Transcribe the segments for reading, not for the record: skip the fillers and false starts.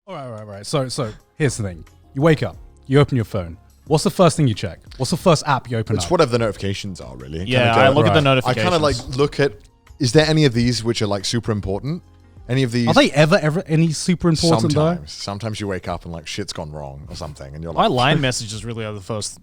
All right. So here's the thing. You wake up, you open your phone. What's the first thing you check? What's the first app you open up? It's whatever the notifications are, really. Yeah, I look at the I notifications. kind of like look at, is there any of these which are like super important? Any of these? Are they ever any super important though? Sometimes you wake up and like shit's gone wrong or something, and you're My like, line messages really are the first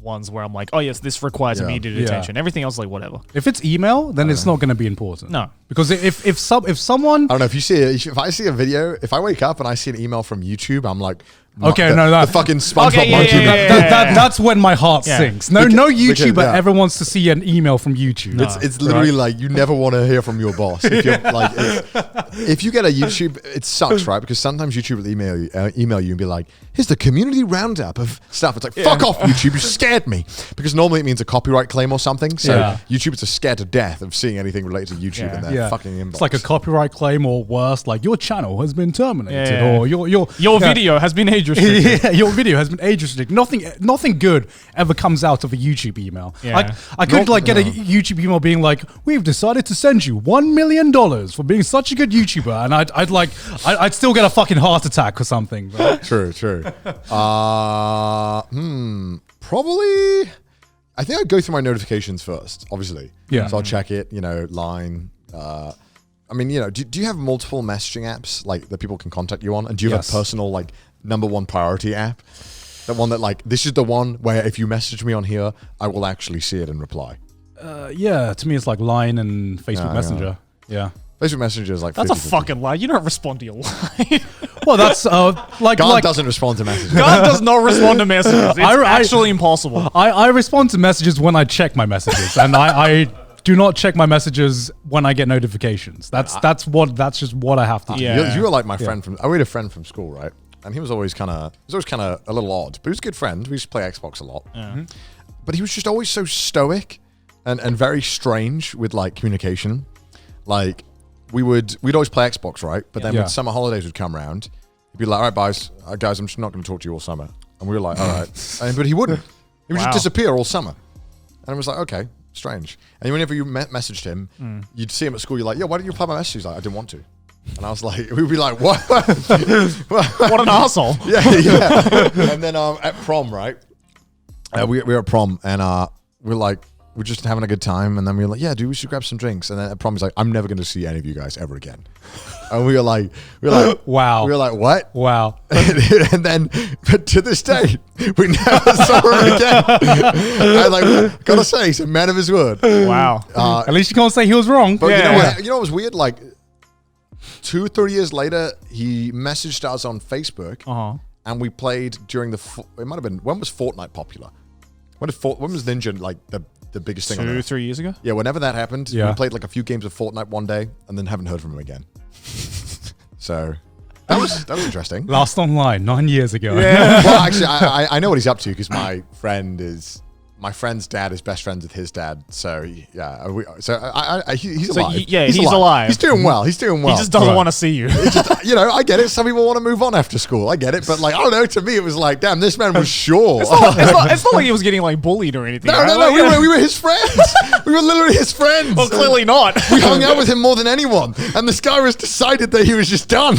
ones where I'm like, oh yes, this requires immediate attention. Everything else, like whatever. If it's email, then it's not going to be important. No, because if someone, I don't know if I see a video, if I wake up and I see an email from YouTube, I'm like, okay, the fucking SpongeBob monkey. That's when my heart sinks. No YouTuber ever wants to see an email from YouTube. No. It's literally like you never want to hear from your boss. If you're like, if you get a YouTube, it sucks, right? Because sometimes YouTube will email you and be like, "Here's the community roundup of stuff." It's like, fuck off, YouTube! You scared me. Because normally it means a copyright claim or something. So YouTubers are scared to death of seeing anything related to YouTube in their fucking inbox. It's like a copyright claim, or worse, like your channel has been terminated, or your video has been age restricted. Yeah, your video has been age restricted. Nothing good ever comes out of a YouTube email. Yeah. I could get a YouTube email being like, "We've decided to send you $1 million for being such a good YouTuber," and I'd still get a fucking heart attack or something. But. True. Probably. I think I'd go through my notifications first, obviously. Yeah. So I'll check it, line. I mean, do you have multiple messaging apps like that people can contact you on? And do you have a personal like number one priority app? That one that like, this is the one where if you message me on here, I will actually see it and reply. Yeah, to me it's like Line and Facebook Messenger. Yeah. Facebook Messenger is like that's 50, a fucking lie. You don't respond to your line. Well, that's like God doesn't respond to messages. God does not respond to messages. It's actually impossible. I respond to messages when I check my messages, and I do not check my messages when I get notifications. That's just what I have to do. Yeah. You were like my friend from. I had a friend from school, right? And he was always kind of a little odd, but he was a good friend. We used to play Xbox a lot. Mm-hmm. But he was just always so stoic and very strange with like communication. Like we'd always play Xbox, right? But then when summer holidays would come around, he'd be like, "All right, guys, I'm just not going to talk to you all summer." And we were like, "All right," but he wouldn't. He would just disappear all summer, and it was like, okay, strange. And whenever you messaged him, you'd see him at school. You're like, "Yeah, why didn't you reply my message?" He's like, "I didn't want to." And I was like, we'd be like, what? What an asshole. Yeah. And then at prom, right? We were at prom and we're just having a good time. And then we were like, yeah, dude, we should grab some drinks. And then at prom, he's like, I'm never going to see any of you guys ever again. And we were like, wow. We were like, what? Wow. And then, but to this day, we never saw him again. I gotta say, he's a man of his word. Wow. At least you can't say he was wrong. But you know what was weird? Like, 2-3 years later, he messaged us on Facebook, and we played during it might have been, when was Fortnite popular? When was Ninja like the biggest thing? 2-3 years ago. Yeah, whenever that happened, we played like a few games of Fortnite one day, and then haven't heard from him again. So that was interesting. Last online 9 years ago. Yeah. Well, actually, I know what he's up to because my friend's dad is best friends with his dad, so he's alive. He's alive. He's doing well. He just doesn't want to see you. I get it. Some people want to move on after school. I get it, but like, I don't know. To me, it was like, damn, this man was sure. It's not like he was getting like bullied or anything. No. We were his friends. We were literally his friends. Well, clearly not. We hung out with him more than anyone, and this guy was decided that he was just done.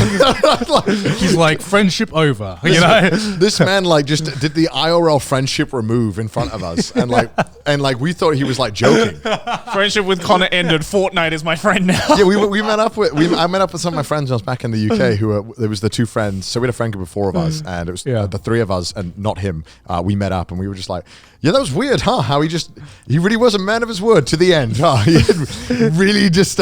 He's like, friendship over. This man like just did the IRL friendship remove in front of us. And we thought he was like joking. Friendship with Connor ended. Fortnite is my friend now. Yeah, I met up with some of my friends when I was back in the UK. There was the two friends. So we had a friend group of four of us, and it was the three of us and not him. We met up and we were just like, yeah, that was weird, huh? How he really was a man of his word to the end, huh? He had really just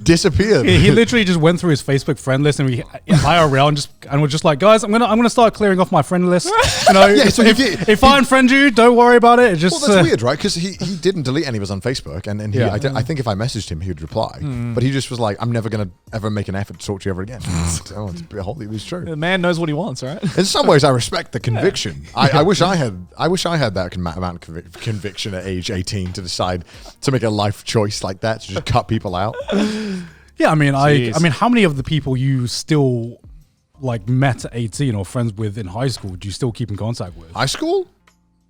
disappeared. He literally just went through his Facebook friend list and we IRL and we're just like, guys, I'm gonna start clearing off my friend list. If I unfriend you, don't worry about it. Well, that's weird, right? Because he didn't delete any of us on Facebook, and I think if I messaged him, he would reply. But he just was like, I'm never gonna ever make an effort to talk to you ever again. It was true. The man knows what he wants, right? In some ways, I respect the conviction. I wish I had that amount of conviction at age 18 to decide to make a life choice like that, to just cut people out. Yeah, I mean, how many of the people you still like met at 18 or friends with in high school do you still keep in contact with? High school?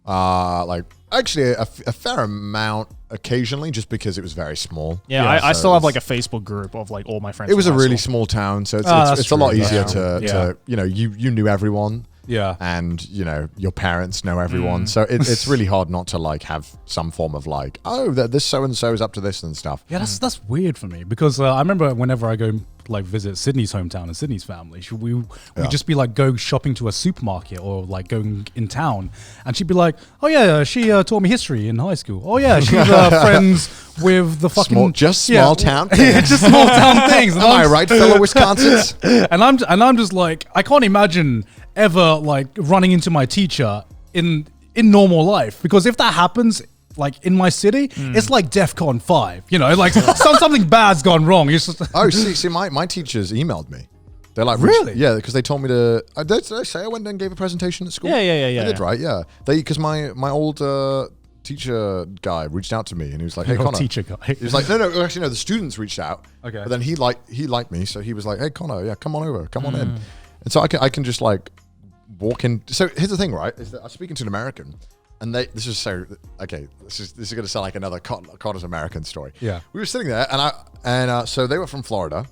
Actually a fair amount. occasionally just because it was very small. Yeah, I still have like a Facebook group of like all my friends. It was from a high really school. small town, so it's a lot easier to Yeah. you know, you knew everyone. Yeah. And, you know, your parents know everyone. So it's really hard not to like have some form of like, oh, this so-and-so is up to this and stuff. Yeah, that's weird for me because I remember whenever I go like visit Sydney's hometown and Sydney's family, we'd just be like go shopping to a supermarket or like going in town, and she'd be like, "Oh yeah, she taught me history in high school. Oh yeah, she's friends with the fucking small town things. yeah, just small town things." And Am I right, fellow Wisconsins? and I'm just like, I can't imagine ever like running into my teacher in normal life, because if that happens like in my city, it's like DEFCON 5, you know, like something bad's gone wrong. It's just Oh, see, my teachers emailed me. They're like, Really? Yeah, because they told me to. Did I say I went and gave a presentation at school? Yeah. I did, right? Yeah, because my old teacher guy reached out to me and he was like, "Hey, Your Connor." teacher guy. He was like, "No, actually, no. The students reached out. Okay. But then he liked me, so he was like, "Hey, Connor, yeah, come on over, come on in." And so I can just like walk in. So here's the thing, right? Is that I'm speaking to an American. And this is going to sound like another Connor's American story. Yeah. We were sitting there, and so they were from Florida,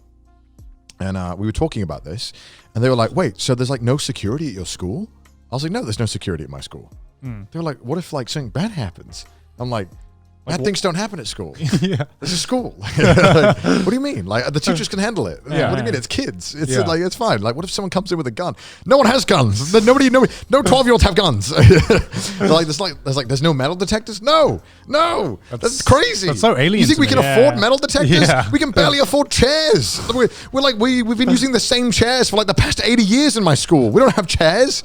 and we were talking about this, and they were like, "Wait, so there's like no security at your school?" I was like, "No, there's no security at my school." They were like, "What if like something bad happens?" I'm like, bad things don't happen at school. Yeah. This is school. Like, what do you mean? Like the teachers can handle it. What do you mean? It's kids. It's like it's fine. Like what if someone comes in with a gun? No one has guns. No 12-year-olds have guns. There's no metal detectors. No, that's crazy. That's so alien You think to we me. can afford metal detectors? Yeah. We can barely afford chairs. We've been using the same chairs for like the past 80 years in my school. We don't have chairs.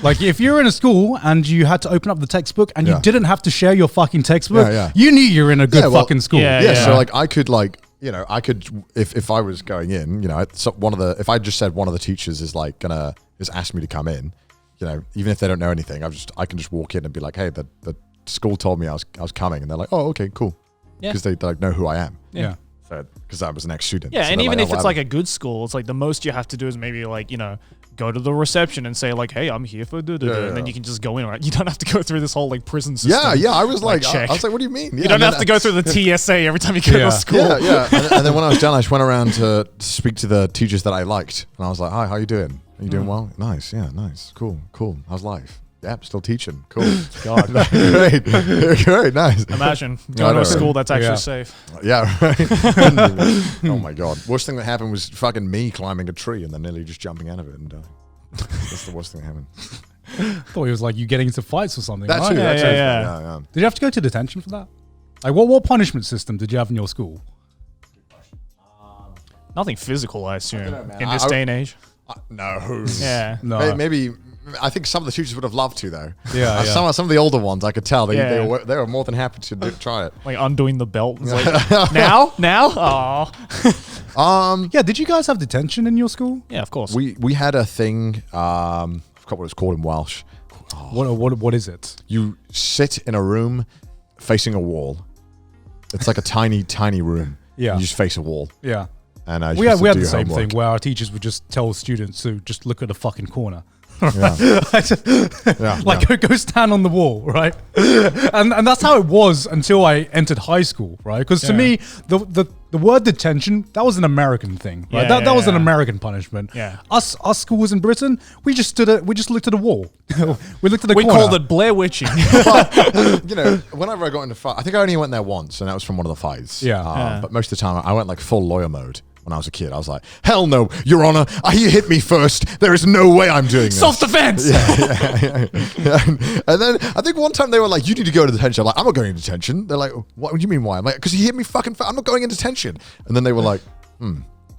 Like if you're in a school and you had to open up the textbook and you didn't have to share your fucking textbook, you knew you were in a good fucking school. So like I could like, you know, I could if I was going in, you know, if I just said one of the teachers is like is asked me to come in, you know, even if they don't know anything, I can just walk in and be like, "Hey, the school told me I was coming," and they're like, "Oh, okay, cool," because they like know who I am. Yeah. Because I was an ex-student. Yeah, So and they're even like, if "Oh, it's wow." like a good school, it's like the most you have to do is maybe like, you know, go to the reception and say like, "Hey, I'm here for and then you can just go in, right? You don't have to go through this whole like prison system. I was like, check. I was like, "What do you mean?" You don't have to go through the TSA every time you go to school. Yeah. And then when I was done, I just went around to speak to the teachers that I liked, and I was like, "Hi, how you doing? Are you doing well? Nice, yeah, nice, cool. How's life? Yep, still teaching. Cool. God, great, nice. Imagine going to a school that's actually safe. Yeah, right. Oh my God. Worst thing that happened was fucking me climbing a tree and then nearly just jumping out of it and dying. That's the worst thing that happened. I thought it was like you getting into fights or something. That right? too. Yeah. Did you have to go to detention for that? Like what punishment system did you have in your school? Nothing physical, I assume, know, man. in this day and age. No. Yeah. No. Maybe. I think some of the teachers would have loved to though. Yeah. Some of the older ones, I could tell they were more than happy to try it. Like undoing the belt. It's like, now? Oh. Yeah, did you guys have detention in your school? Yeah, of course. We had a thing. I forgot what it's called in Welsh. What is it? You sit in a room facing a wall. It's like a tiny room. Yeah. You just face a wall. Yeah. And we had the same thing where our teachers would just tell students to just look at the fucking corner. Go stand on the wall, right? and that's how it was until I entered high school, right? Because to me, the word detention, that was an American thing, right? That was an American punishment. Yeah. Us schools in Britain, we just looked at the wall. We looked at the corner. We called it Blair witching. But, you know, whenever I got into fight, I think I only went there once, and that was from one of the fights. But most of the time, I went like full lawyer mode. When I was a kid, I was like, "Hell no, Your Honor! He hit me first. There is no way I'm doing this." Self-defense. Yeah. And then I think one time they were like, "You need to go to detention." I'm like, "I'm not going into detention." They're like, "What do you mean? Why?" I'm like, "Because he hit me fucking. I'm not going into detention." And then they were like,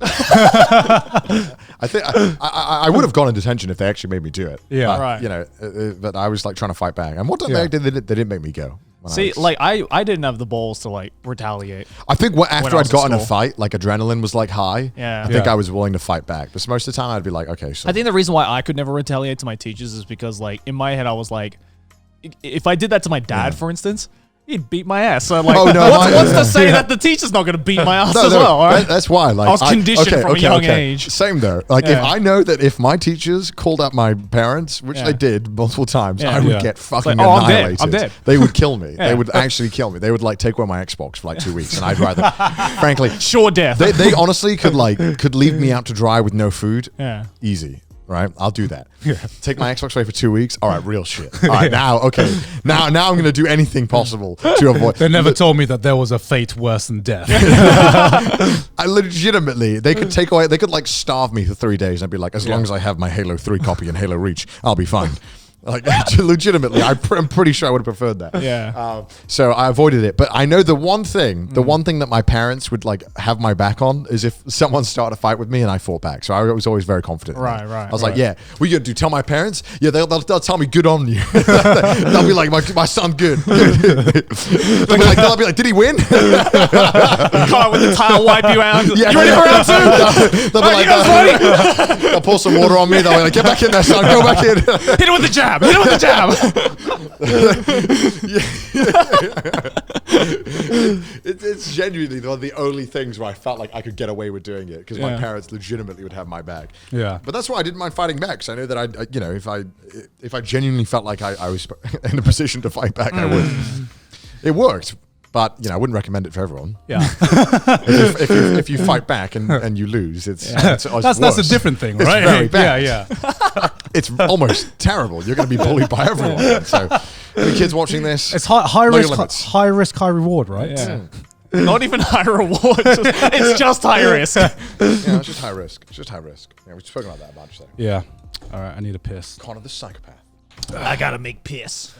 I think I would have gone in detention if they actually made me do it. Yeah. But, Right. You know, but I was like trying to fight back. And what time they didn't make me go. See, like I didn't have the balls to like retaliate. I think after I I'd was got in at a school. fight, like adrenaline was like high. Yeah. I think Yeah. I was willing to fight back. But most of the time I'd be like, okay, so I think the reason why I could never retaliate to my teachers is because like in my head I was like, if I did that to my dad, for instance, He'd beat my ass. So like, Oh, no, what's to say that the teacher's not going to beat my ass as well? All right? That's why. Like, I was conditioned from a young age. Same though. Like if I know that if my teachers called out my parents, which they did multiple times, I would get fucking annihilated. I'm dead. They would kill me. They would actually kill me. They would like take away my Xbox for like 2 weeks, and I'd rather, frankly, sure death. They honestly could leave me out to dry with no food. Yeah. Easy. Right, I'll do that. Take my Xbox away for 2 weeks. All right, real shit. All right, now I'm gonna do anything possible to avoid. They never told me that there was a fate worse than death. I legitimately, they could take away, they could like starve me for 3 days. And I'd be like, as long as I have my Halo 3 copy and Halo Reach, I'll be fine. Like legitimately, I'm pretty sure I would have preferred that. Yeah. So I avoided it. But I know the one thing that my parents would like have my back on is if someone started a fight with me and I fought back. So I was always very confident. Right. I was like, yeah, what you gonna do? Tell my parents? Yeah, they'll tell me good on you. They'll be like, my son good. They'll be like, did he win? Come on with the tile, wipe you out. Yeah. You ready for round two? They'll be like, they'll pour some water on me. They'll be like, get back in there, son. Go back in. Hit it with the jab. Hit it with the jab. It's genuinely one of the only things where I felt like I could get away with doing it because my parents legitimately would have my back. Yeah. But that's why I didn't mind fighting back because I know that if I genuinely felt like I was in a position to fight back, I would. It worked. But I wouldn't recommend it for everyone. Yeah. if you fight back and you lose, it's that's a different thing, right? It's very bad. Yeah. It's almost terrible. You're going to be bullied by everyone. So, any kids watching this, it's high risk, high reward, right? Yeah. Not even high reward. It's just high risk. Yeah, it's just high risk. It's just high risk. Yeah, we've spoken about that a bunch. So. Yeah. All right, I need a piss. Connor the psychopath. I gotta make piss.